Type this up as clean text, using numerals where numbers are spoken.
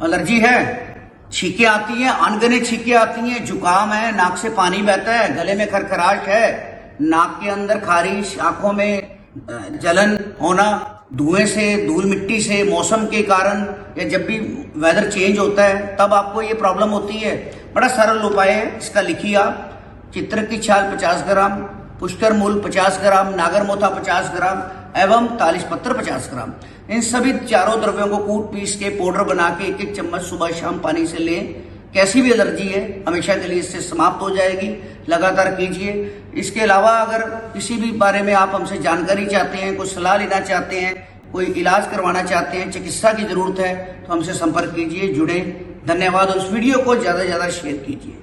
Allergy है, छींकें आती हैं, अनगने छींकें आती हैं, जुकाम है, नाक से पानी बहता है, गले में खरखराहट है, नाक के अंदर खारिश, आंखों में जलन होना, धुएं से, धूल मिट्टी से, मौसम के कारण, या जब भी वेदर चेंज होता है तब आपको ये प्रॉब्लम होती है। बड़ा सरल उपाय है, इसका लिखिए आप। चित्र की छाल 50 ग्राम, पुष्कर मूल 50 ग्राम, नागरमोथा 50 ग्राम एवं तालिश पत्र 50 ग्राम। इन सभी चारों द्रव्यों को कूट पीस के पाउडर बना के 1-1 चम्मच सुबह शाम पानी से लें। कैसी भी एलर्जी है हमेशा के लिए इससे समाप्त हो जाएगी। लगातार कीजिए। इसके अलावा अगर किसी भी बारे में आप हमसे जानकारी चाहते हैं, कोई सलाह लेना चाहते हैं, कोई इलाज करवाना चाहते हैं, चिकित्सा की जरूरत है, तो हमसे संपर्क कीजिए, जुड़े। धन्यवाद। और इस वीडियो को ज्यादा से ज्यादा शेयर कीजिए।